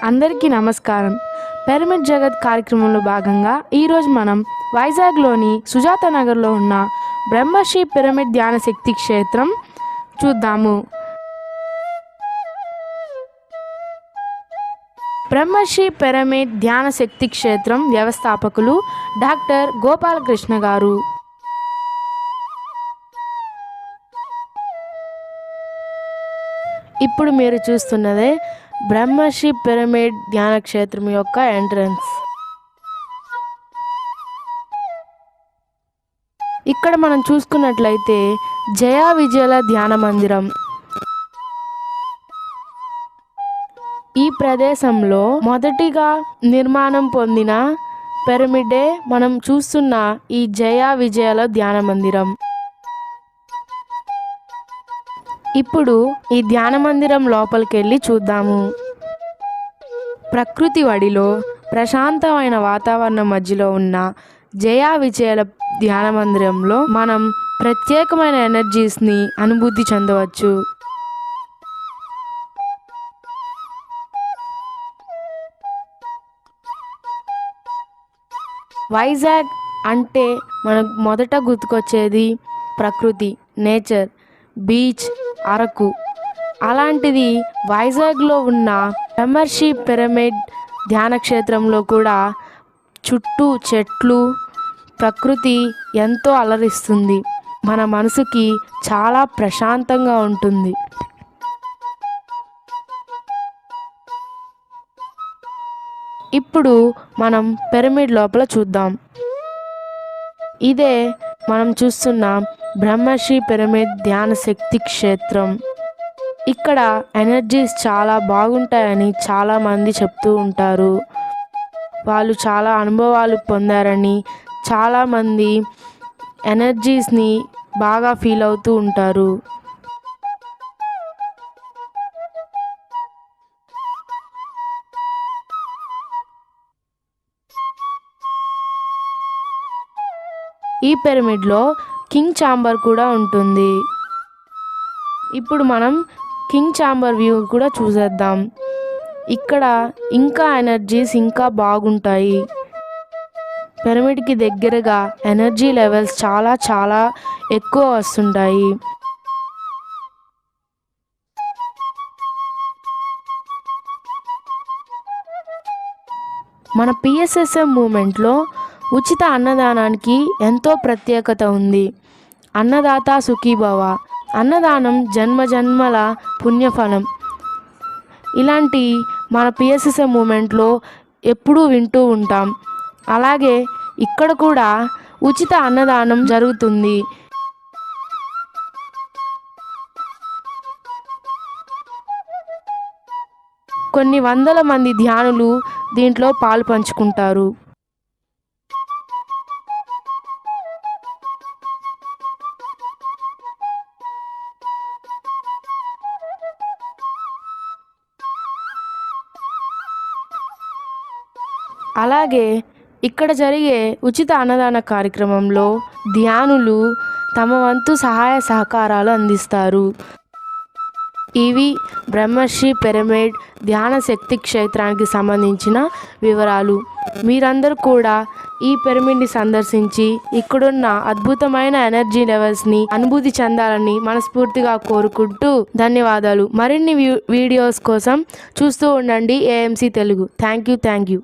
అందరికీ నమస్కారం. పిరమిడ్ జగత్ కార్యక్రమంలో భాగంగా ఈరోజు మనం వైజాగ్లోని సుజాత నగర్లో ఉన్న బ్రహ్మశ్రీ పిరమిడ్ ధ్యాన శక్తి క్షేత్రం చూద్దాము. బ్రహ్మశ్రీ పిరమిడ్ ధ్యాన శక్తి క్షేత్రం వ్యవస్థాపకులు డాక్టర్ గోపాలకృష్ణ గారు. ఇప్పుడు మీరు చూస్తున్నదే బ్రహ్మశ్రీ పిరమిడ్ ధ్యాన క్షేత్రం యొక్క ఎంట్రన్స్. ఇక్కడ మనం చూసుకున్నట్లయితే జయా విజయల ధ్యాన మందిరం. ఈ ప్రదేశంలో మొదటిగా నిర్మాణం పొందిన పిరమిడే మనం చూస్తున్న ఈ జయా విజయల ధ్యాన మందిరం. ఇప్పుడు ఈ ధ్యాన మందిరం లోపలికి వెళ్ళి చూద్దాము. ప్రకృతి వడిలో ప్రశాంతమైన వాతావరణం మధ్యలో ఉన్న జయా విజయల ధ్యాన మందిరంలో మనం ప్రత్యేకమైన ఎనర్జీస్ని అనుభూతి చెందవచ్చు. వైజాగ్ అంటే మనకు మొదట గుర్తుకొచ్చేది ప్రకృతి, నేచర్, బీచ్, అరకు. అలాంటిది వైజాగ్లో ఉన్న బ్రహ్మశ్రీ పిరమిడ్ ధ్యాన క్షేత్రంలో కూడా చుట్టూ చెట్లు, ప్రకృతి ఎంతో అలరిస్తుంది. మన మనసుకి చాలా ప్రశాంతంగా ఉంటుంది. ఇప్పుడు మనం పిరమిడ్ లోపల చూద్దాం. ఇదే మనం చూస్తున్న బ్రహ్మశ్రీ పిరమిడ్ ధ్యాన శక్తి క్షేత్రం. ఇక్కడ ఎనర్జీస్ చాలా బాగుంటాయని చాలామంది చెప్తూ ఉంటారు. వాళ్ళు చాలా అనుభవాలు పొందారని చాలామంది ఎనర్జీస్ని బాగా ఫీల్ అవుతూ ఉంటారు. ఈ పిరమిడ్లో కింగ్ ఛాంబర్ కూడా ఉంటుంది. ఇప్పుడు మనం కింగ్ ఛాంబర్ వ్యూ కూడా చూసేద్దాం. ఇక్కడ ఇంకా ఎనర్జీస్ ఇంకా బాగుంటాయి. పిరమిడ్కి దగ్గరగా ఎనర్జీ లెవెల్స్ చాలా చాలా ఎక్కువ వస్తుంటాయి. మన పిఎస్ఎస్ఎం మూమెంట్లో ఉచిత అన్నదానానికి ఎంతో ప్రత్యేకత ఉంది. అన్నదాత సుఖీభవ, అన్నదానం జన్మజన్మల పుణ్యఫలం. ఇలాంటి మన పిఎస్ఎస్ఎం మూమెంట్లో ఎప్పుడూ వింటూ ఉంటాం. అలాగే ఇక్కడ కూడా ఉచిత అన్నదానం జరుగుతుంది. కొన్ని వందల మంది ధ్యానులు దీంట్లో పాలు పంచుకుంటారు. అలాగే ఇక్కడ జరిగే ఉచిత అన్నదాన కార్యక్రమంలో ధ్యానులు తమ వంతు సహాయ సహకారాలు అందిస్తారు. ఇవి బ్రహ్మశ్రీ పిరమిడ్ ధ్యాన శక్తి క్షేత్రానికి సంబంధించిన వివరాలు. మీరందరూ కూడా ఈ పిరమిడ్ని సందర్శించి ఇక్కడున్న అద్భుతమైన ఎనర్జీ లెవెల్స్ని అనుభూతి చెందాలని మనస్ఫూర్తిగా కోరుకుంటూ ధన్యవాదాలు. మరిన్ని వీడియోస్ కోసం చూస్తూ ఉండండి ఏఎంసీ తెలుగు. Thank you.